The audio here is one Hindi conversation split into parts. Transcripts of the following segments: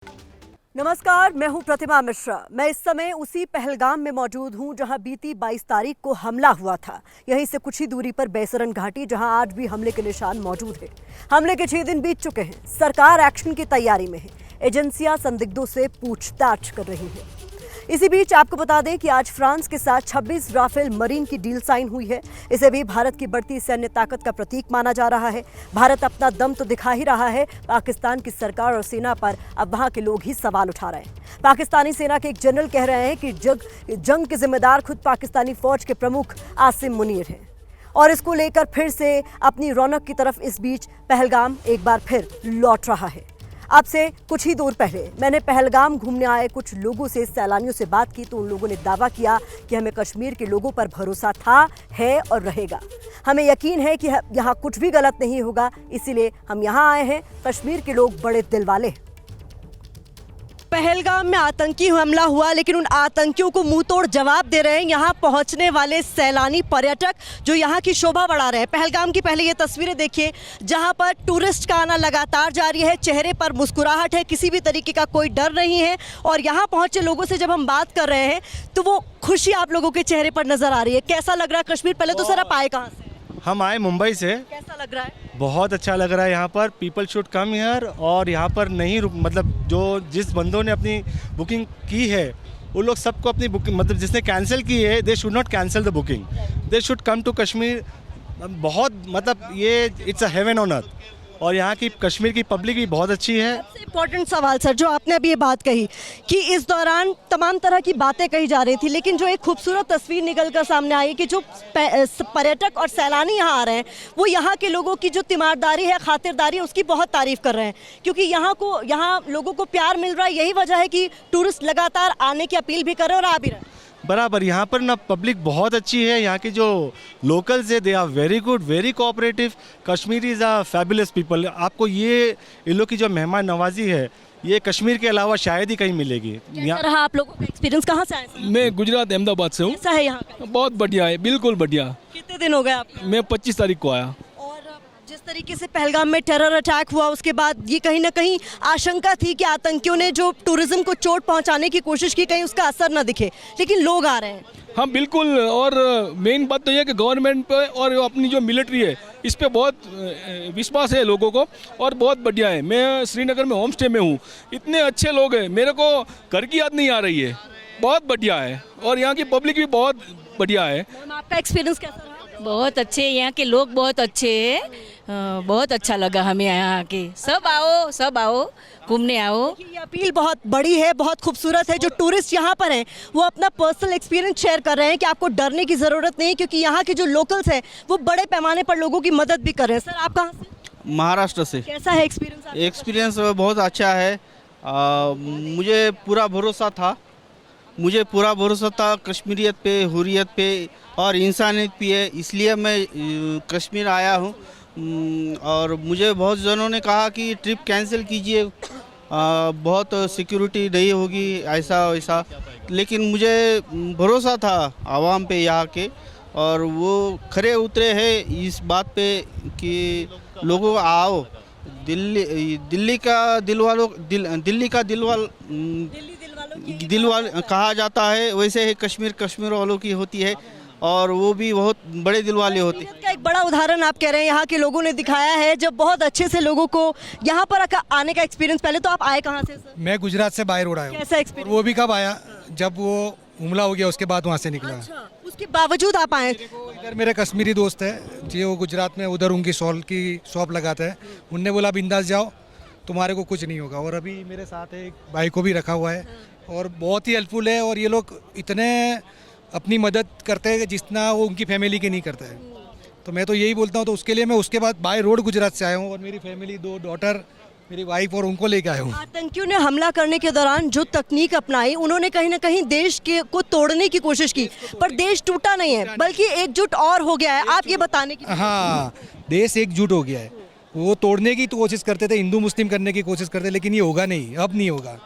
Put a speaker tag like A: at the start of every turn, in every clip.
A: नमस्कार, मैं हूं प्रतिमा मिश्रा। मैं इस समय उसी पहलगाम में मौजूद हूं जहां बीती 22 तारीख को हमला हुआ था। यहीं से कुछ ही दूरी पर बैसरन घाटी, जहां आज भी हमले के निशान मौजूद हैं। हमले के 6 दिन बीत चुके हैं। सरकार एक्शन की तैयारी में है। एजेंसियां संदिग्धों से पूछताछ कर रही हैं। इसी बीच आपको बता दें कि आज फ्रांस के साथ 26 राफेल मरीन की डील साइन हुई है। इसे भी भारत की बढ़ती सैन्य ताकत का प्रतीक माना जा रहा है। भारत अपना दम तो दिखा ही रहा है। पाकिस्तान की सरकार और सेना पर अब वहां के लोग ही सवाल उठा रहे हैं। पाकिस्तानी सेना के एक जनरल कह रहे हैं कि जंग के जिम्मेदार खुद पाकिस्तानी फौज के प्रमुख आसिम मुनीर हैं और इसको लेकर फिर से अपनी रौनक की तरफ इस बीच पहलगाम एक बार फिर लौट रहा है। अब से कुछ ही दूर पहले मैंने पहलगाम घूमने आए कुछ लोगों से, सैलानियों से बात की तो उन लोगों ने दावा किया कि हमें कश्मीर के लोगों पर भरोसा था, है और रहेगा। हमें यकीन है कि यहाँ कुछ भी गलत नहीं होगा, इसीलिए हम यहाँ आए हैं। कश्मीर के लोग बड़े दिल वाले हैं। पहलगाम में आतंकी हमला हुआ, लेकिन उन आतंकियों को मुंह तोड़ जवाब दे रहे हैं यहाँ पहुंचने वाले सैलानी पर्यटक जो यहाँ की शोभा बढ़ा रहे हैं। पहलगाम की पहले ये तस्वीरें देखिए जहाँ पर टूरिस्ट का आना लगातार जारी है। चेहरे पर मुस्कुराहट है, किसी भी तरीके का कोई डर नहीं है। और यहाँ पहुंचे लोगों से जब हम बात कर रहे हैं तो वो खुशी आप लोगों के चेहरे पर नजर आ रही है। कैसा लग रहा है कश्मीर? पहले तो सर आप आए कहाँ से?
B: हम आए मुंबई से।
A: कैसा लग रहा है?
B: बहुत अच्छा लग रहा है यहाँ पर। पीपल शुड कम हियर और यहाँ पर नहीं मतलब जो जिस बंदों ने अपनी बुकिंग की है वो लोग सबको अपनी बुकिंग मतलब जिसने कैंसिल की है they should not cancel the booking, they should come to Kashmir. बहुत मतलब ये it's a heaven on earth. और यहाँ की कश्मीर की पब्लिक भी बहुत अच्छी है।
A: सबसे इम्पोर्टेंट सवाल सर, जो आपने अभी ये बात कही कि इस दौरान तमाम तरह की बातें कही जा रही थी, लेकिन जो एक खूबसूरत तस्वीर निकल कर सामने आई कि जो पर्यटक और सैलानी यहाँ आ रहे हैं वो यहाँ के लोगों की जो तीमारदारी है, खातिरदारी है, उसकी बहुत तारीफ कर रहे हैं। क्योंकि यहाँ लोगों को प्यार मिल रहा है। यही वजह है कि टूरिस्ट लगातार आने की अपील भी कर रहे हैं और आ भी रहे हैं।
B: बराबर। यहाँ पर ना पब्लिक बहुत अच्छी है। यहाँ के जो लोकल्स है they are very good, very cooperative. Kashmiri is a fabulous people. आपको ये इन लोग की जो मेहमान नवाजी है ये कश्मीर के अलावा शायद ही कहीं मिलेगी।
A: कैसा रहा आप लोगों का एक्सपीरियंस? कहाँ से आए सर?
C: मैं गुजरात अहमदाबाद से हूँ।
A: कैसा है यहाँ का?
C: बहुत बढ़िया है, बिल्कुल बढ़िया।
A: कितने दिन हो गए आपको?
C: मैं 25 तारीख को आया।
A: जिस तरीके से पहलगाम में टेरर अटैक हुआ उसके बाद ये कहीं ना कहीं आशंका थी कि आतंकियों ने जो टूरिज्म को चोट पहुंचाने की कोशिश की कहीं उसका असर न दिखे, लेकिन लोग आ रहे हैं।
C: हाँ बिल्कुल। और मेन बात तो ये है कि गवर्नमेंट पे और अपनी जो मिलिट्री है इस पे बहुत विश्वास है लोगों को और बहुत बढ़िया है। मैं श्रीनगर में होम स्टे में हूँ। इतने अच्छे लोग हैं, मेरे को घर की याद नहीं आ रही है। बहुत बढ़िया है और यहाँ की पब्लिक भी बहुत बढ़िया है।
A: आपका एक्सपीरियंस कैसा रहा?
D: बहुत अच्छे, यहाँ के लोग बहुत अच्छे हैं। बहुत अच्छा लगा हमें यहाँ आके। सब आओ घूमने आओ।
A: ये अपील बहुत बड़ी है, बहुत खूबसूरत है। जो टूरिस्ट यहाँ पर हैं वो अपना पर्सनल एक्सपीरियंस शेयर कर रहे हैं कि आपको डरने की ज़रूरत नहीं, क्योंकि यहाँ के जो लोकल्स हैं वो बड़े पैमाने पर लोगों की मदद भी कर रहे हैं। सर आप कहाँ से?
E: महाराष्ट्र से।
A: कैसा है एक्सपीरियंस?
E: एक्सपीरियंस बहुत अच्छा है। मुझे पूरा भरोसा था कश्मीरियत पे, हुर्रियत पे और इंसानियत पे है, इसलिए मैं कश्मीर आया हूँ। और मुझे बहुत जनों ने कहा कि ट्रिप कैंसिल कीजिए, बहुत सिक्योरिटी नहीं होगी, ऐसा वैसा, लेकिन मुझे भरोसा था आवाम पे यहाँ के और वो खरे उतरे हैं इस बात पे कि लोगों आओ। दिल्ली का दिलवाल कहा जाता है, वैसे ही कश्मीर वालों की होती है और वो भी बहुत बड़े दिल वाले होते हैं।
A: का एक बड़ा उदाहरण आप कह रहे हैं यहाँ के लोगों ने दिखाया है, जब बहुत अच्छे से लोगों को यहाँ पर आने का एक्सपीरियंस। पहले तो आप आए कहाँ से सर?
F: मैं गुजरात से बाय रोड आया हूँ।
A: कैसा एक्सपीरियंस?
F: वो भी कब आया जब वो हमला हो गया, उसके बाद वहाँ से निकला।
A: अच्छा, उसके बावजूद आप आए?
F: इधर मेरे कश्मीरी दोस्त है जी, वो गुजरात में उधर उनकी शॉल की शॉप लगाते हैं। उनने बोला बिंदास जाओ, तुम्हारे को कुछ नहीं होगा। और अभी मेरे साथ है एक भाई को भी रखा हुआ है और बहुत ही हेल्पफुल है। और ये लोग इतने अपनी मदद करते हैं जितना वो उनकी फैमिली के नहीं करता है। तो मैं तो यही बोलता हूँ, तो उसके लिए मैं उसके बाद बाय रोड गुजरात से आया हूँ और मेरी फैमिली, 2 डॉटर, मेरी वाइफ और उनको लेके आया हूँ।
A: आतंकियों ने हमला करने के दौरान जो तकनीक अपनाई, उन्होंने कहीं ना कहीं देश के को तोड़ने की कोशिश की, पर देश टूटा नहीं है बल्कि एकजुट और हो गया है। आप ये बताने की?
F: हाँ, देश एकजुट हो गया है। वो तोड़ने की तो कोशिश करते थे, हिंदू मुस्लिम करने की कोशिश करते, लेकिन ये होगा नहीं, अब नहीं होगा।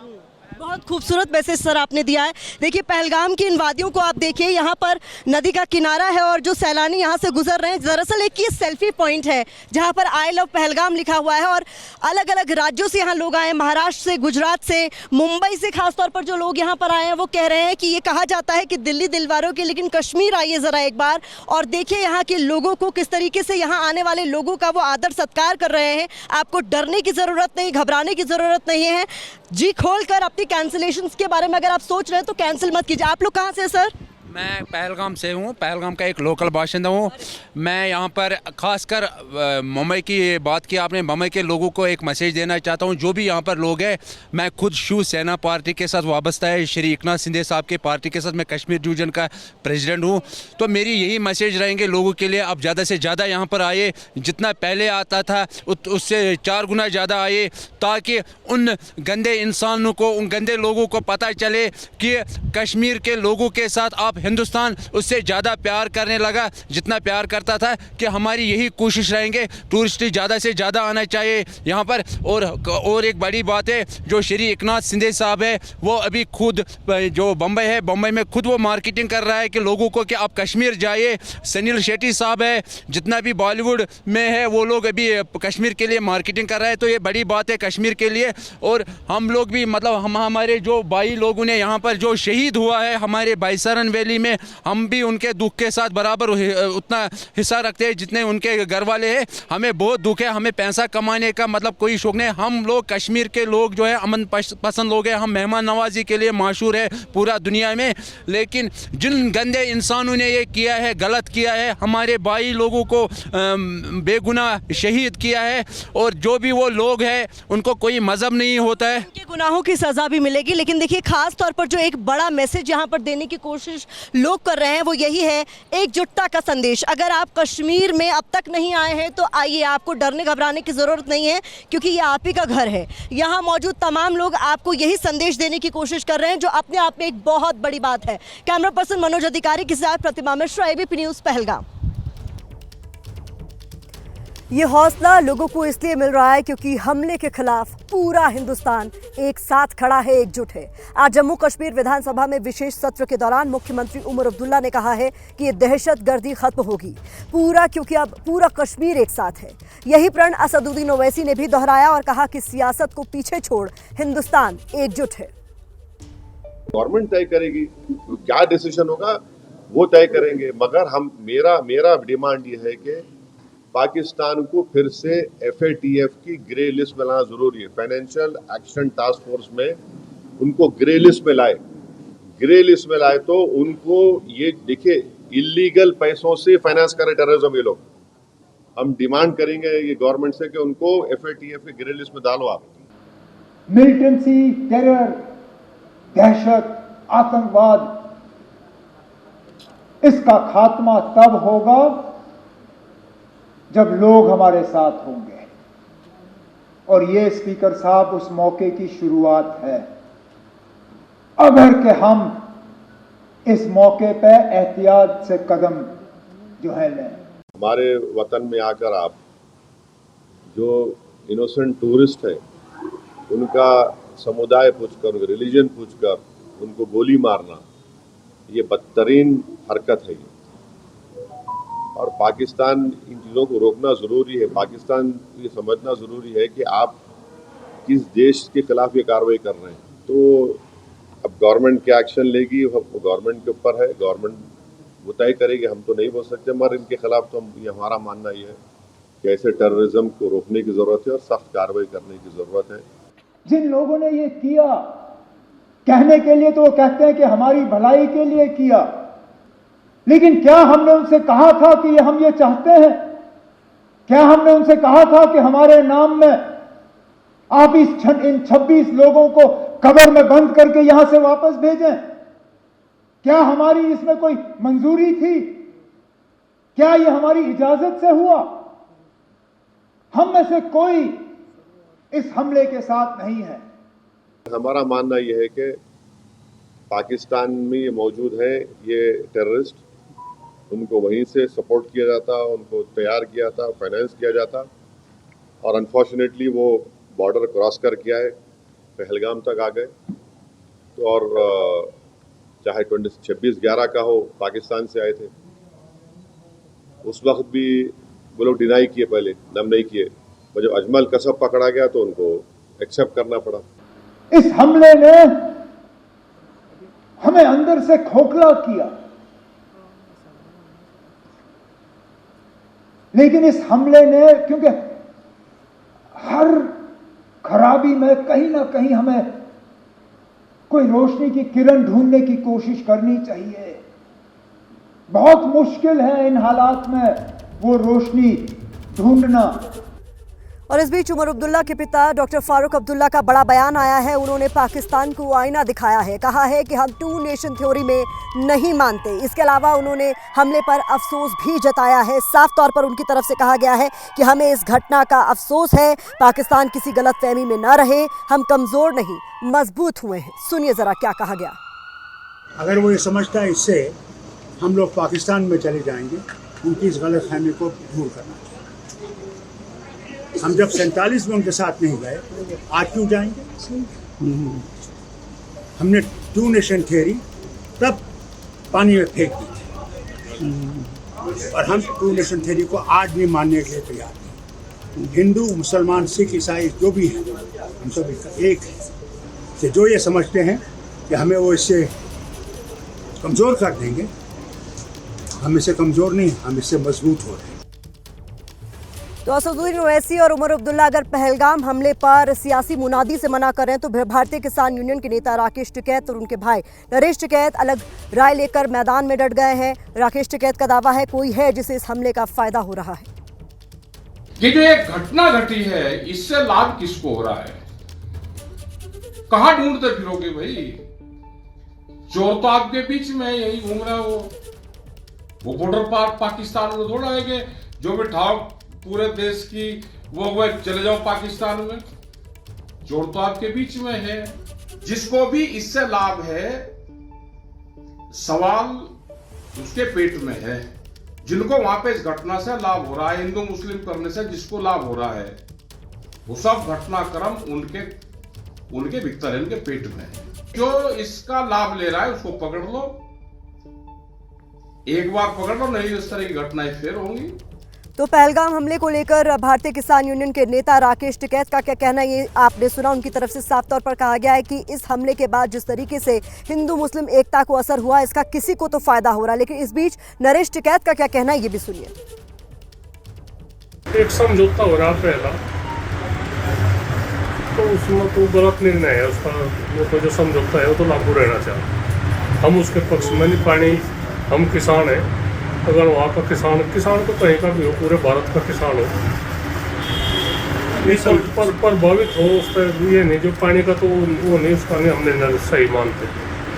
A: बहुत बहुत खूबसूरत मैसेज सर आपने दिया है। देखिए पहलगाम की इन वादियों को आप देखिए, यहाँ पर नदी का किनारा है और जो सैलानी यहाँ से गुजर रहे हैं, दरअसल एक ये सेल्फी पॉइंट है जहाँ पर आई लव पहलगाम लिखा हुआ है और अलग अलग राज्यों से यहाँ लोग आए, महाराष्ट्र से, गुजरात से, मुंबई से, खासतौर पर जो लोग यहाँ पर आए हैं वो कह रहे हैं कि ये कहा जाता है कि दिल्ली दिलवारों के, लेकिन कश्मीर आइए ज़रा एक बार और देखिए यहाँ के लोगों को, किस तरीके से यहाँ आने वाले लोगों का वो आदर सत्कार कर रहे हैं। आपको डरने की ज़रूरत नहीं, घबराने की ज़रूरत नहीं है। जी खोल कर अपनी कैंसिलेशंस के बारे में अगर आप सोच रहे हैं तो कैंसिल मत कीजिए। आप लोग कहाँ से हैं सर?
G: मैं पहलगाम से हूँ, पहलगाम का एक लोकल बाशिंदा हूँ। मैं यहाँ पर खासकर मुंबई की बात की आपने, मुंबई के लोगों को एक मैसेज देना चाहता हूँ। जो भी यहाँ पर लोग हैं, मैं खुद शिवसेना पार्टी के साथ वाबस्ता है, श्री एकनाथ शिंदे साहब के पार्टी के साथ मैं कश्मीर डिवीजन का प्रेसिडेंट हूँ। तो मेरी यही मैसेज रहेंगे लोगों के लिए, आप ज़्यादा से ज़्यादा यहाँ पर आए, जितना पहले आता था उससे 4 गुना ज़्यादा आए, ताकि उन गंदे इंसानों को, उन गंदे लोगों को पता चले कि कश्मीर के लोगों के साथ आप हिंदुस्तान उससे ज़्यादा प्यार करने लगा जितना प्यार करता था। कि हमारी यही कोशिश रहेंगे, टूरिस्ट ज़्यादा से ज़्यादा आना चाहिए यहाँ पर। और एक बड़ी बात है, जो श्री एकनाथ शिंदे साहब है वो अभी खुद जो बम्बई है, बम्बई में खुद वो मार्केटिंग कर रहा है कि लोगों को कि आप कश्मीर जाइए। सुनील शेट्टी साहब है, जितना भी बॉलीवुड में है वो लोग अभी कश्मीर के लिए मार्केटिंग कर रहे हैं। तो ये बड़ी बात है कश्मीर के लिए। और हम लोग भी मतलब हमारे जो भाई लोगों ने यहाँ पर जो शहीद हुआ है हमारे बाईसरन वैली में, हम भी उनके दुख के साथ बराबर उतना हिस्सा रखते हैं जितने उनके घर वाले हैं। हमें बहुत दुख है, हमें पैसा कमाने का मतलब कोई शौक नहीं। हम लोग कश्मीर के लोग जो है अमन पसंद लोग हैं, हम मेहमान नवाजी के लिए मशहूर है पूरा दुनिया में। लेकिन जिन गंदे इंसानों ने ये किया है, गलत किया है, हमारे भाई लोगों को बेगुनाह शहीद किया है, और जो भी वो लोग हैं उनको कोई मजहब नहीं होता है,
A: उनके गुनाहों की सजा भी मिलेगी। लेकिन देखिए खास तौर पर जो एक बड़ा मैसेज यहाँ पर देने की कोशिश लोग कर रहे हैं वो यही है, एकजुटता का संदेश। अगर आप कश्मीर में अब तक नहीं आए हैं तो आइए, आपको डरने घबराने की ज़रूरत नहीं है, क्योंकि ये आप ही का घर है। यहाँ मौजूद तमाम लोग आपको यही संदेश देने की कोशिश कर रहे हैं, जो अपने आप में एक बहुत बड़ी बात है। कैमरा पर्सन मनोज अधिकारी के साथ प्रतिमा मिश्रा, एबीपी न्यूज़, पहलगाम। ये हौसला लोगों को इसलिए मिल रहा है क्योंकि हमले के खिलाफ पूरा हिंदुस्तान एक साथ खड़ा है, एकजुट है। आज जम्मू कश्मीर विधानसभा में विशेष सत्र के दौरान मुख्यमंत्री उमर अब्दुल्ला ने कहा है कि ये दहशतगर्दी खत्म होगी क्योंकि अब पूरा कश्मीर एक साथ है। यही प्रण असदुद्दीन ओवैसी ने भी दोहराया और कहा कि सियासत को पीछे छोड़ हिंदुस्तान एकजुट है।
H: गवर्नमेंट तय करेगी, क्या डिसीजन होगा वो तय करेंगे, मगर मेरा डिमांड ये है कि पाकिस्तान को फिर से FATF की ग्रे लिस्ट में लाना जरूरी है। फाइनेंशियल एक्शन टास्क फोर्स में उनको ग्रे लिस्ट में लाए। ग्रे लिस्ट में लाए तो उनको ये देखिए, इलीगल पैसों से फाइनेंस करे टेररिज्म ये लोग। हम डिमांड करेंगे ये गवर्नमेंट से कि उनको FATF की ग्रे लिस्ट में डालो आप।
I: मिलिटेंसी, टेरर, दहशत, आतंकवाद, इसका खात्मा तब होगा जब लोग हमारे साथ होंगे। और ये स्पीकर साहब उस मौके की शुरुआत है। अगर कि हम इस मौके पे एहतियात से कदम जो है लें।
H: हमारे वतन में आकर आप जो इनोसेंट टूरिस्ट है उनका समुदाय पूछकर, उनका रिलीजन पूछकर उनको गोली मारना, ये बदतरीन हरकत है। और पाकिस्तान इन चीज़ों को रोकना ज़रूरी है। पाकिस्तान ये समझना ज़रूरी है कि आप किस देश के खिलाफ ये कार्रवाई कर रहे हैं। तो अब गवर्नमेंट क्या एक्शन लेगी वो गवर्नमेंट के ऊपर है, गवर्नमेंट वो तय करेगी, हम तो नहीं बोल सकते। मगर इनके खिलाफ तो ये हमारा मानना ये है कि ऐसे टेररिज्म को रोकने की ज़रूरत है और सख्त कार्रवाई करने की ज़रूरत है।
I: जिन लोगों ने ये किया, कहने के लिए तो वो कहते हैं कि हमारी भलाई के लिए किया, लेकिन क्या हमने उनसे कहा था कि हम ये चाहते हैं? क्या हमने उनसे कहा था कि हमारे नाम में आप इन 26 लोगों को कब्र में बंद करके यहां से वापस भेजें? क्या हमारी इसमें कोई मंजूरी थी? क्या ये हमारी इजाजत से हुआ? हम में से कोई इस हमले के साथ नहीं है।
H: हमारा मानना यह है कि पाकिस्तान में ये मौजूद है, ये टेररिस्ट, उनको वहीं से सपोर्ट किया जाता, उनको तैयार किया था, फाइनेंस किया जाता, और अनफॉर्चुनेटली वो बॉर्डर क्रॉस कर किया है, पहलगाम तक आ गए। और चाहे 26/11 का हो, पाकिस्तान से आए थे, उस वक्त भी वो लोग डिनाई किए, पहले दम नहीं किए, और जब अजमल कसब पकड़ा गया तो उनको एक्सेप्ट करना पड़ा।
I: इस हमले ने हमें अंदर से खोखला किया, लेकिन इस हमले ने, क्योंकि हर खराबी में कहीं ना कहीं हमें कोई रोशनी की किरण ढूंढने की कोशिश करनी चाहिए। बहुत मुश्किल है इन हालात में वो रोशनी ढूंढना।
A: और इस बीच उमर अब्दुल्ला के पिता डॉक्टर फारूक अब्दुल्ला का बड़ा बयान आया है। उन्होंने पाकिस्तान को आईना दिखाया है, कहा है कि हम 2 नेशन थ्योरी में नहीं मानते। इसके अलावा उन्होंने हमले पर अफसोस भी जताया है। साफ तौर पर उनकी तरफ से कहा गया है कि हमें इस घटना का अफसोस है, पाकिस्तान किसी गलतफहमी में न रहे, हम कमजोर नहीं मजबूत हुए हैं। सुनिए जरा क्या कहा गया।
J: अगर वो ये समझता है इससे हम लोग पाकिस्तान में चले जाएंगे, उनकी इस गलतफहमी को दूर करना चाहिए। हम जब 47 में उनके साथ नहीं गए, आज क्यों जाएंगे? हमने 2 नेशन थियरी तब पानी में फेंक दी थी, और हम 2 नेशन थियरी को आज भी मानने के लिए तैयार नहीं। हिंदू, मुसलमान, सिख, ईसाई जो भी हैं, हम सब एक है। जो ये समझते हैं कि हमें वो इससे कमज़ोर कर देंगे, हम इससे कमज़ोर नहीं, हम इससे मजबूत हो रहे हैं।
A: तो असदुद्दीन ओवैसी और उमर अब्दुल्ला अगर पहलगाम हमले पर सियासी मुनादी से मना करें तो भारतीय किसान यूनियन के नेता राकेश टिकैत और उनके भाई नरेश टिकैत अलग राय लेकर मैदान में डट गए हैं। राकेश टिकैत का दावा है कोई है जिसे इस हमले का फायदा हो रहा है।
K: ये जो एक घटना घटी है, इससे लाभ किसको हो रहा है? कहां ढूंढते फिरोगे भाई? चोर तो आपके बीच में यही घूम रहा है। वो बॉर्डर पार पाकिस्तान में थोड़ा है कि जो भी ठाव पूरे देश की वो चले जाओ पाकिस्तान में। चोर तो आपके बीच में है। जिसको भी इससे लाभ है, सवाल उसके पेट में है। जिनको वहां पे इस घटना से लाभ हो रहा है, हिंदू मुस्लिम करने से जिसको लाभ हो रहा है, वो सब घटनाक्रम उनके भीतर है, उनके पेट में है। जो इसका लाभ ले रहा है उसको पकड़ लो, एक बार पकड़ लो, नहीं इस तरह की घटनाएं फिर होंगी।
A: तो पहलगाम हमले को लेकर भारतीय किसान यूनियन के नेता राकेश टिकैत का क्या कहना है, ये आपने सुना। उनकी तरफ से साफ तौर पर कहा गया है कि इस हमले के बाद जिस तरीके से हिंदू मुस्लिम एकता को असर हुआ, इसका किसी को तो फायदा हो रहा है। लेकिन इस बीच नरेश टिकैत का क्या कहना है, ये भी सुनिए।
L: एक समझौता हो रहा पहला, तो उसमें तो गलत निर्णय है उसका। वो तो जो समझौता है वो तो लागू रहना चाहिए। हम उसके पक्ष में नहीं। पानी, हम किसान हैं, अगर वहाँ का किसान तो कहीं का भी हो, पूरे भारत का किसान हो, इस पर प्रभावित हो उस पर ये नहीं। जो पानी का तो वो नहीं, उसका नहीं हमने सही मानते।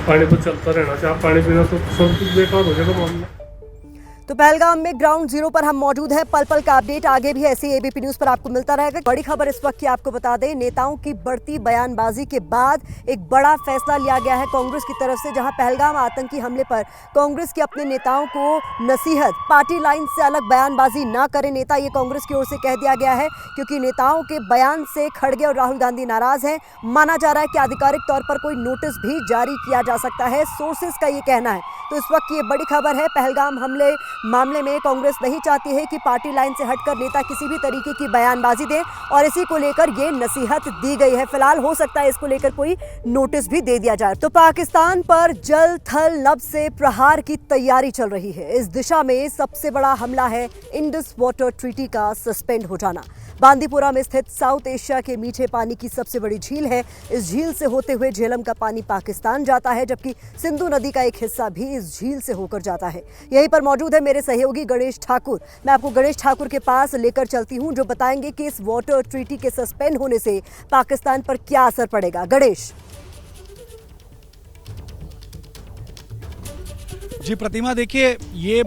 L: पानी तो चलता रहना चाहिए, पानी पीना तो सब कुछ बेकार हो जाएगा मामला।
A: तो पहलगाम में ग्राउंड जीरो पर हम मौजूद हैं। पल पल का अपडेट आगे भी ऐसे एबीपी न्यूज पर आपको मिलता रहेगा। बड़ी खबर इस वक्त की आपको बता दें, नेताओं की बढ़ती बयानबाजी के बाद एक बड़ा फैसला लिया गया है कांग्रेस की तरफ से, जहां पहलगाम आतंकी हमले पर कांग्रेस के अपने नेताओं को नसीहत, पार्टी लाइन से अलग बयानबाजी ना करें नेता, ये कांग्रेस की ओर से कह दिया गया है। क्योंकि नेताओं के बयान से खड़गे और राहुल गांधी नाराज हैं। माना जा रहा है कि आधिकारिक तौर पर कोई नोटिस भी जारी किया जा सकता है, सोर्सेज का ये कहना है। तो इस वक्त ये बड़ी खबर है, पहलगाम हमले मामले में कांग्रेस नहीं चाहती है कि पार्टी लाइन से हटकर नेता किसी भी तरीके की बयानबाजी दें, और इसी को लेकर ये नसीहत दी गई है। फिलहाल हो सकता है इसको लेकर कोई नोटिस भी दे दिया जाए। तो पाकिस्तान पर जल थल नभ से प्रहार की तैयारी चल रही है। इस दिशा में सबसे बड़ा हमला है इंडस वाटर ट्रीटी का सस्पेंड हो जाना। बांदीपुरा में स्थित साउथ एशिया के मीठे पानी की सबसे बड़ी झील है। इस झील से होते हुए झेलम का पानी पाकिस्तान जाता है, जबकि सिंधु नदी का एक हिस्सा भी इस झील से होकर जाता है। यहीं पर मौजूद है मेरे सहयोगी गणेश ठाकुर। मैं आपको गणेश ठाकुर के पास लेकर चलती हूं, जो बताएंगे कि इस वाटर ट्रीटी के सस्पेंड होने से पाकिस्तान पर क्या असर पड़ेगा। गणेश
F: जी। प्रतिमा, देखिए, ये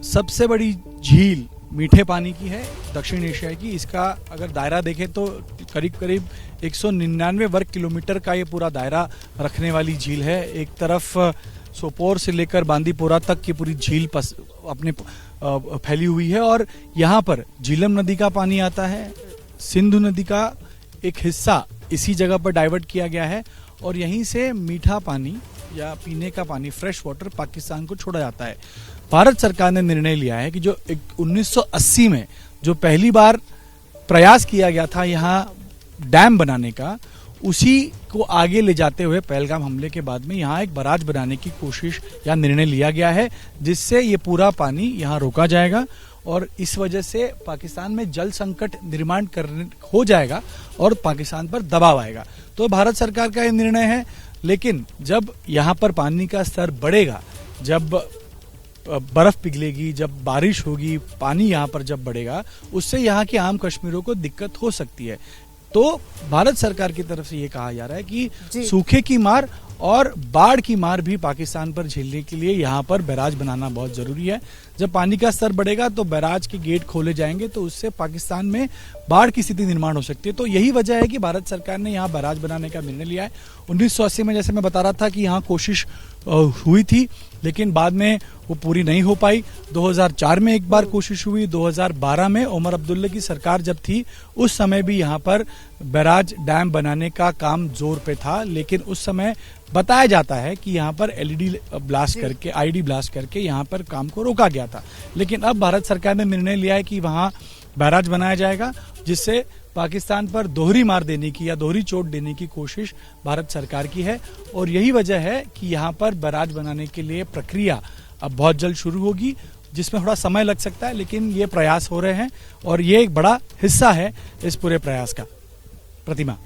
F: सबसे बड़ी झील मीठे पानी की है, दक्षिण एशिया की। इसका अगर दायरा देखें तो करीब 199 वर्ग किलोमीटर का ये पूरा दायरा रखने वाली झील है। एक तरफ सोपोर से लेकर बांदीपुरा तक की पूरी झील अपने फैली हुई है, और यहाँ पर झीलम नदी का पानी आता है। सिंधु नदी का एक हिस्सा इसी जगह पर डाइवर्ट किया गया है, और यहीं से मीठा पानी या पीने का पानी, फ्रेश वाटर पाकिस्तान को छोड़ा जाता है। भारत सरकार ने निर्णय लिया है कि जो 1980 में जो पहली बार प्रयास किया गया था यहाँ डैम बनाने का, उसी को आगे ले जाते हुए पहलगाम हमले के बाद में यहाँ एक बराज बनाने की कोशिश या निर्णय लिया गया है, जिससे ये पूरा पानी यहाँ रोका जाएगा और इस वजह से पाकिस्तान में जल संकट निर्माण करने हो जाएगा और पाकिस्तान पर दबाव आएगा। तो भारत सरकार का ये निर्णय है, लेकिन जब यहाँ पर पानी का स्तर बढ़ेगा, जब बर्फ पिघलेगी, जब बारिश होगी, पानी यहाँ पर जब बढ़ेगा, उससे यहाँ के आम कश्मीरियों को दिक्कत हो सकती है। तो भारत सरकार की तरफ से ये कहा जा रहा है कि सूखे की मार और बाढ़ की मार भी पाकिस्तान पर झेलने के लिए यहाँ पर बैराज बनाना बहुत जरूरी है। जब पानी का स्तर बढ़ेगा तो बैराज के गेट खोले जाएंगे, तो उससे पाकिस्तान में बाढ़ की स्थिति निर्माण हो सकती है। तो यही वजह है कि भारत सरकार ने यहाँ बैराज बनाने का निर्णय लिया है। 1980 में जैसे मैं बता रहा था कि यहाँ कोशिश हुई थी, लेकिन बाद में वो पूरी नहीं हो पाई। 2004 में एक बार कोशिश हुई, 2012 में उमर अब्दुल्ला की सरकार जब थी, उस समय भी यहाँ पर बैराज डैम बनाने का काम जोर पे था, लेकिन उस समय बताया जाता है कि यहाँ पर एलईडी ब्लास्ट करके, आईडी ब्लास्ट करके यहाँ पर काम को रोका गया था। लेकिन अब भारत सरकार ने निर्णय लिया है कि वहाँ बैराज बनाया जाएगा, जिससे पाकिस्तान पर दोहरी मार देने की या दोहरी चोट देने की कोशिश भारत सरकार की है। और यही वजह है कि यहाँ पर बैराज बनाने के लिए प्रक्रिया अब बहुत जल्द शुरू होगी, जिसमें थोड़ा समय लग सकता है, लेकिन ये प्रयास हो रहे हैं और ये एक बड़ा हिस्सा है इस पूरे प्रयास का। प्रतिमा,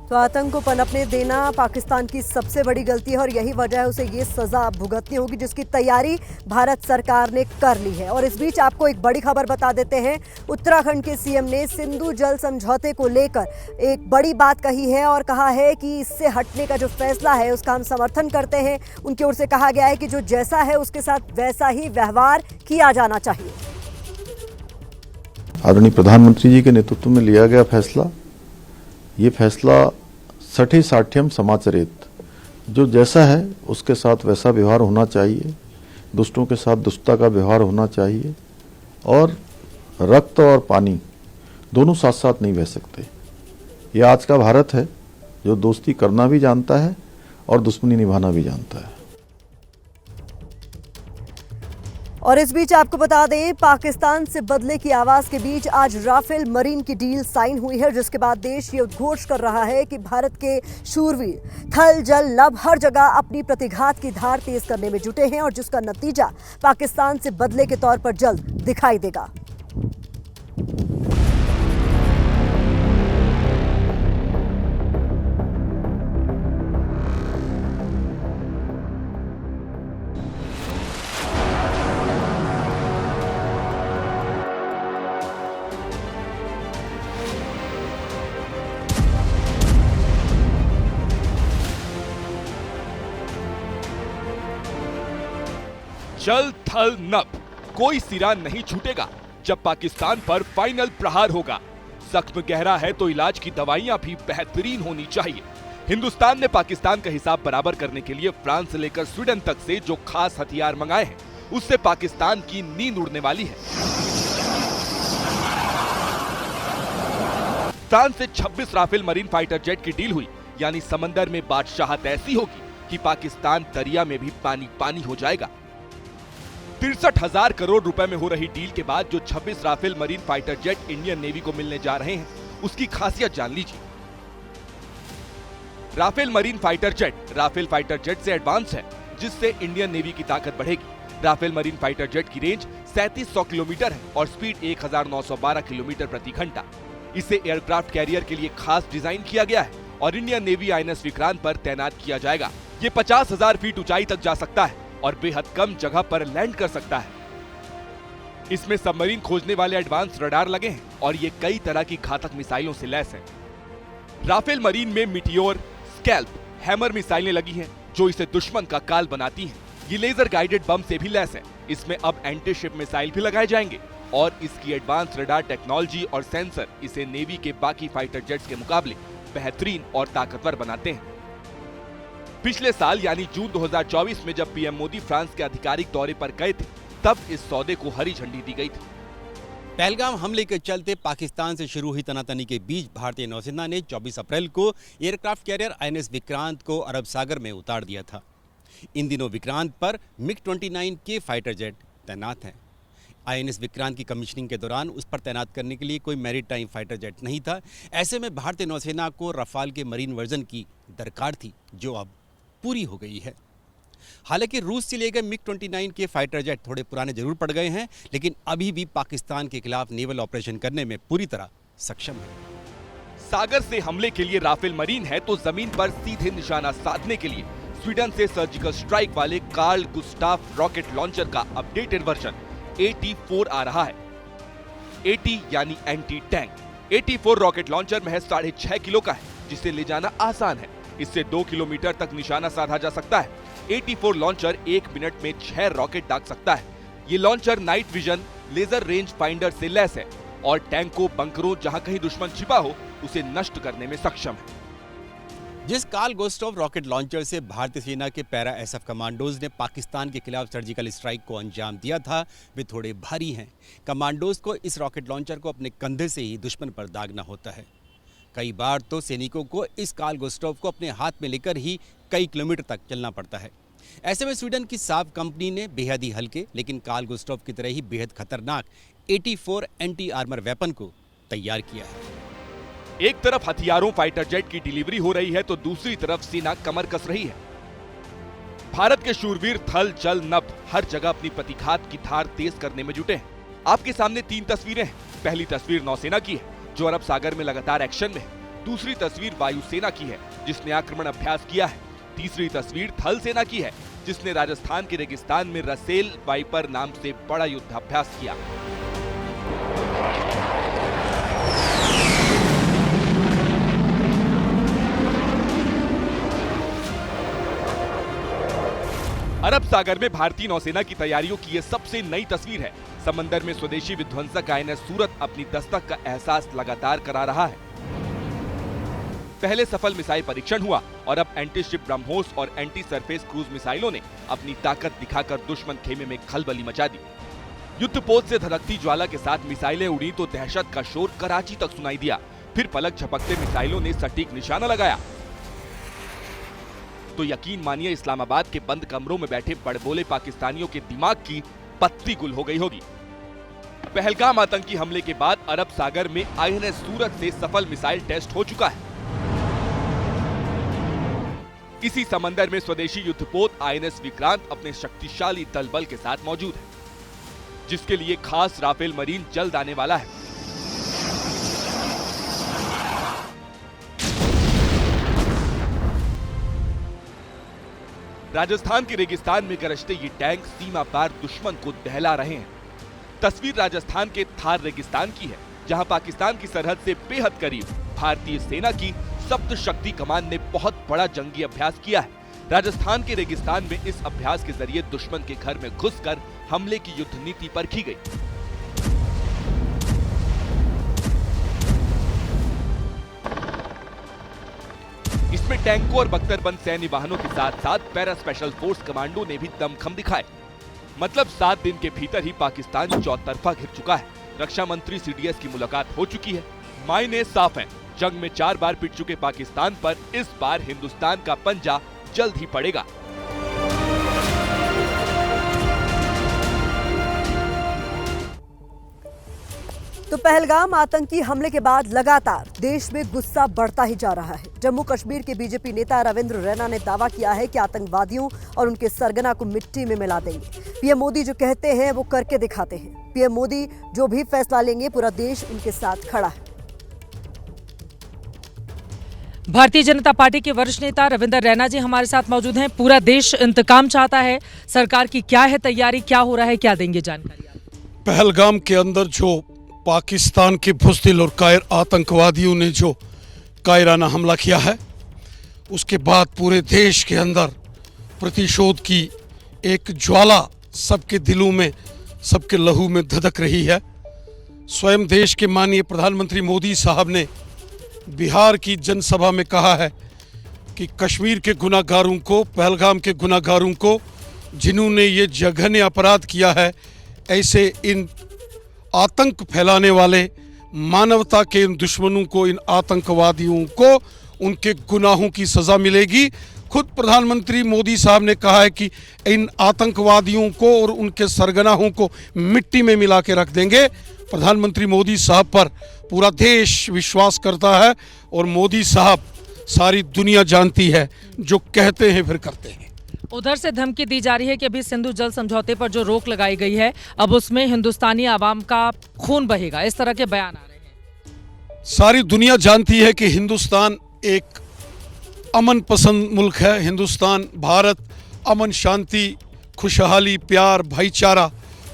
A: तो आतंक को पनपने देना पाकिस्तान की सबसे बड़ी गलती है और यही वजह है उसे ये सजा भुगतनी होगी, जिसकी तैयारी भारत सरकार ने कर ली है। और इस बीच आपको एक बड़ी खबर बता देते हैं, उत्तराखंड के सीएम ने सिंधु जल समझौते को लेकर एक बड़ी बात कही है और कहा है कि इससे हटने का जो फैसला है उसका हम समर्थन करते हैं। उनकी ओर से कहा गया है कि जो जैसा है उसके साथ वैसा ही व्यवहार किया जाना चाहिए।
M: आदरणीय प्रधानमंत्री जी के नेतृत्व में लिया गया फैसला, ये फैसला सठे साठ्यम समाचरित, जो जैसा है उसके साथ वैसा व्यवहार होना चाहिए, दुष्टों के साथ दुष्टता का व्यवहार होना चाहिए और रक्त और पानी दोनों साथ साथ नहीं बह सकते। ये आज का भारत है जो दोस्ती करना भी जानता है और दुश्मनी निभाना भी जानता है।
A: और इस बीच आपको बता दें, पाकिस्तान से बदले की आवाज के बीच आज राफेल मरीन की डील साइन हुई है, जिसके बाद देश ये उद्घोष कर रहा है कि भारत के शूरवीर थल जल नभ हर जगह अपनी प्रतिघात की धार तेज करने में जुटे हैं और जिसका नतीजा पाकिस्तान से बदले के तौर पर जल्द दिखाई देगा।
N: जल थल नभ, कोई सिरा नहीं छूटेगा जब पाकिस्तान पर फाइनल प्रहार होगा। जख्म गहरा है तो इलाज की दवाइयां भी बेहतरीन होनी चाहिए। हिंदुस्तान ने पाकिस्तान का हिसाब बराबर करने के लिए फ्रांस से लेकर स्वीडन तक से जो खास हथियार मंगाए हैं, उससे पाकिस्तान की नींद उड़ने वाली है। फ्रांस से 26 राफेल मरीन फाइटर जेट की डील हुई, यानी समंदर में बादशाहत ऐसी होगी कि पाकिस्तान दरिया में भी पानी पानी हो जाएगा। 63,000 करोड़ रुपए में हो रही डील के बाद जो 26 Rafale marine fighter jet Indian navy को मिलने जा रहे हैं, उसकी खासियत जान लीजिए। राफेल मरीन फाइटर जेट से एडवांस है, जिससे इंडियन नेवी की ताकत बढ़ेगी। राफेल मरीन फाइटर जेट की रेंज 3700 किलोमीटर है और स्पीड 1912 किलोमीटर प्रति घंटा। इसे एयरक्राफ्ट कैरियर के लिए खास डिजाइन किया गया है और इंडियन नेवी INS विक्रांत पर तैनात किया जाएगा। ये 50,000 फीट ऊंचाई तक जा सकता है और बेहद कम जगह पर लैंड कर सकता है। इसमें सबमरीन खोजने वाले एडवांस रडार लगे हैं और ये कई तरह की घातक मिसाइलों से लैस है। राफेल मरीन में मिटियोर, स्कैल्प, हैमर मिसाइलें लगी हैं जो इसे दुश्मन का काल बनाती हैं। ये लेजर गाइडेड बम से भी लैस है। इसमें अब एंटी शिप मिसाइल भी लगाए जाएंगे और इसकी एडवांस रडार टेक्नोलॉजी और सेंसर इसे नेवी के बाकी फाइटर जेट्स के मुकाबले बेहतरीन और ताकतवर बनाते हैं। पिछले साल यानी जून 2024 में जब पीएम मोदी फ्रांस के आधिकारिक दौरे पर गए थे, तब इस सौदे को हरी झंडी दी गई थी।
O: पहलगाम हमले के चलते पाकिस्तान से शुरू हुई तनातनी के बीच भारतीय नौसेना ने 24 अप्रैल को एयरक्राफ्ट कैरियर INS विक्रांत को अरब सागर में उतार दिया था। इन दिनों विक्रांत पर MiG-29 के फाइटर जेट तैनात हैं। INS विक्रांत की कमीशनिंग के दौरान उस पर तैनात करने के लिए कोई मैरीटाइम फाइटर जेट नहीं था। ऐसे में भारतीय नौसेना को रफाल के मरीन वर्जन की दरकार थी, जो अब पूरी हो गई है। हालांकि रूस से लिए गए MiG-29 के फाइटर जेट थोड़े पुराने जरूर पड़ गए हैं, लेकिन अभी भी पाकिस्तान के खिलाफ नेवल ऑपरेशन करने में पूरी तरह सक्षम है।
N: सागर से हमले के लिए राफेल मरीन है तो जमीन पर सीधे निशाना साधने के लिए स्वीडन से सर्जिकल स्ट्राइक वाले कार्ल गुस्टाफ रॉकेट लॉन्चर का अपडेटेड वर्जन AT4 आ रहा है। AT यानी anti tank. AT4 rocket launcher महज 6.5 किलो का है, जिसे ले जाना आसान है। इससे 2 किलोमीटर तक निशाना साधा जा सकता है। AT4 लॉन्चर 1 मिनट में 6 रॉकेट दाग सकता है। ये launcher night vision laser range finder से लैस है और टैंकों, बंकरों, जहां कहीं दुश्मन छिपा हो उसे नष्ट करने में सक्षम है।
O: जिस कार्ल गुस्टाव रॉकेट लॉन्चर से भारतीय सेना के पैरा SF कमांडोज ने पाकिस्तान के खिलाफ सर्जिकल स्ट्राइक को अंजाम दिया था, वे थोड़े भारी हैं। कमांडोज को इस रॉकेट लॉन्चर को अपने कंधे से ही दुश्मन पर दागना होता है। कई बार तो सैनिकों को इस कार्ल गुस्टाव को अपने हाथ में लेकर ही कई किलोमीटर तक चलना पड़ता है। ऐसे में स्वीडन की साफ कंपनी ने बेहद ही हल्के लेकिन कार्ल गुस्टाव की तरह ही बेहद खतरनाक AT4 एंटी आर्मर वेपन को तैयार किया है।
N: एक तरफ हथियारों, फाइटर जेट की डिलीवरी हो रही है तो दूसरी तरफ सेना कमर कस रही है। भारत के शूरवीर थल, जल, नभ हर जगह अपनी प्रतिघात की धार तेज करने में जुटे हैं। आपके सामने 3 तस्वीरें हैं। पहली तस्वीर नौसेना की है, जो अरब सागर में लगातार एक्शन में है। दूसरी तस्वीर वायुसेना की है, जिसने आक्रमण अभ्यास किया है। तीसरी तस्वीर थल सेना की है, जिसने राजस्थान के रेगिस्तान में रसेल वाइपर नाम से बड़ा युद्धाभ्यास किया। अरब सागर में भारतीय नौसेना की तैयारियों की यह सबसे नई तस्वीर है। समंदर में स्वदेशी विध्वंसक INS सूरत अपनी दस्तक का एहसास लगातार करा रहा है। पहले सफल मिसाइल परीक्षण हुआ और अब एंटी शिप ब्रह्मोस और एंटी सरफेस क्रूज मिसाइलों ने अपनी ताकत दिखाकर दुश्मन खेमे में खलबली मचा दी। युद्धपोत से धधकती ज्वाला के साथ मिसाइलें उड़ी तो दहशत का शोर कराची तक सुनाई दिया। फिर पलक झपकते मिसाइलों ने सटीक निशाना लगाया तो यकीन मानिए इस्लामाबाद के बंद कमरों में बैठे बड़बोले पाकिस्तानियों के दिमाग की पत्ती गुल हो गई होगी। पहलगाम आतंकी हमले के बाद अरब सागर में INS सूरत से सफल मिसाइल टेस्ट हो चुका है। इसी समंदर में स्वदेशी युद्धपोत INS विक्रांत अपने शक्तिशाली दल बल के साथ मौजूद है, जिसके लिए खास राफेल मरीन जल्द आने वाला है। राजस्थान के रेगिस्तान में गरजते ये टैंक सीमा पार दुश्मन को दहला रहे हैं। तस्वीर राजस्थान के थार रेगिस्तान की है, जहां पाकिस्तान की सरहद से बेहद करीब भारतीय सेना की सप्त शक्ति कमान ने बहुत बड़ा जंगी अभ्यास किया है। राजस्थान के रेगिस्तान में इस अभ्यास के जरिए दुश्मन के घर में घुसकर हमले की युद्ध नीति परखी गई। इसमें टैंकों और बख्तरबंद सैन्य वाहनों के साथ साथ पैरा स्पेशल फोर्स कमांडो ने भी दमखम दिखाए। मतलब 7 दिन के भीतर ही पाकिस्तान चौतरफा घिर चुका है। रक्षा मंत्री CDS की मुलाकात हो चुकी है। मायने साफ हैं, जंग में 4 बार पिट चुके पाकिस्तान पर इस बार हिंदुस्तान का पंजा जल्द ही पड़ेगा।
A: तो पहलगाम आतंकी हमले के बाद लगातार देश में गुस्सा बढ़ता ही जा रहा है। जम्मू कश्मीर के बीजेपी नेता रविंद्र रैना ने दावा किया है कि आतंकवादियों और उनके सरगना को मिट्टी में मिला देंगे। पीएम मोदी जो कहते हैं वो करके दिखाते हैं। पीएम मोदी जो भी फैसला लेंगे पूरा देश उनके साथ खड़ा है।
P: भारतीय जनता पार्टी के वरिष्ठ नेता रविंद्र रैना जी हमारे साथ मौजूद हैं। पूरा देश इंतकाम चाहता है, सरकार की क्या है तैयारी, क्या हो रहा है, क्या देंगे जानकारी?
Q: पहलगाम के अंदर जो पाकिस्तान के बुज़दिल और कायर आतंकवादियों ने जो कायराना हमला किया है, उसके बाद पूरे देश के अंदर प्रतिशोध की एक ज्वाला सबके दिलों में, सबके लहू में धधक रही है। स्वयं देश के माननीय प्रधानमंत्री मोदी साहब ने बिहार की जनसभा में कहा है कि कश्मीर के गुनाहगारों को, पहलगाम के गुनाहगारों को, जिन्होंने ये जघन्य अपराध किया है, ऐसे इन आतंक फैलाने वाले मानवता के इन दुश्मनों को, इन आतंकवादियों को उनके गुनाहों की सज़ा मिलेगी। खुद प्रधानमंत्री मोदी साहब ने कहा है कि इन आतंकवादियों को और उनके सरगनाहों को मिट्टी में मिला के रख देंगे। प्रधानमंत्री मोदी साहब पर पूरा देश विश्वास करता है और मोदी साहब सारी दुनिया जानती है, जो कहते हैं फिर करते हैं।
P: उधर से धमकी दी जा रही है कि अभी सिंधु जल समझौते पर जो रोक लगाई गई है, अब उसमें हिंदुस्तानी आवाम का खून बहेगा, इस तरह के बयान आ रहे हैं।
Q: सारी दुनिया जानती है कि हिंदुस्तान एक अमन पसंद मुल्क है। हिंदुस्तान, भारत अमन, शांति, खुशहाली, प्यार, भाईचारा,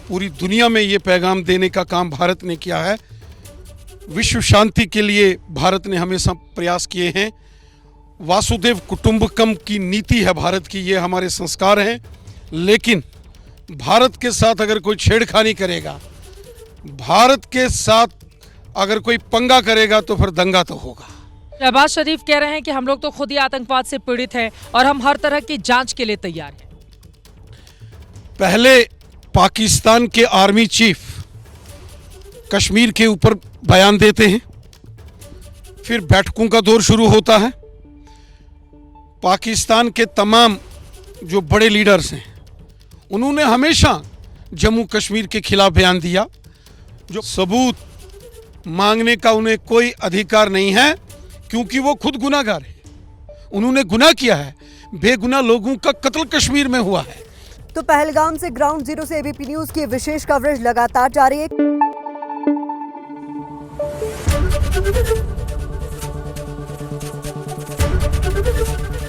Q: पूरी दुनिया में ये पैगाम देने का काम भारत ने किया है। विश्व शांति के लिए भारत ने हमेशा प्रयास किए हैं। वासुदेव कुटुंबकम की नीति है भारत की, ये हमारे संस्कार हैं। लेकिन भारत के साथ अगर कोई छेड़खानी करेगा, भारत के साथ अगर कोई पंगा करेगा, तो फिर दंगा तो होगा।
P: शहबाज शरीफ कह रहे हैं कि हम लोग तो खुद ही आतंकवाद से पीड़ित हैं और हम हर तरह की जांच के लिए तैयार हैं।
Q: पहले पाकिस्तान के आर्मी चीफ कश्मीर के ऊपर बयान देते हैं, फिर बैठकों का दौर शुरू होता है। पाकिस्तान के तमाम जो बड़े लीडर्स हैं, उन्होंने हमेशा जम्मू कश्मीर के खिलाफ बयान दिया। जो सबूत मांगने का उन्हें कोई अधिकार नहीं है, क्योंकि वो खुद गुनाहगार है। उन्होंने गुनाह किया है, बेगुनाह लोगों का कत्ल कश्मीर में हुआ है।
A: तो पहलगाम से ग्राउंड जीरो से एबीपी न्यूज की विशेष कवरेज लगातार जारी है।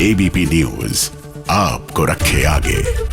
R: एबीपी न्यूज आपको रखे आगे।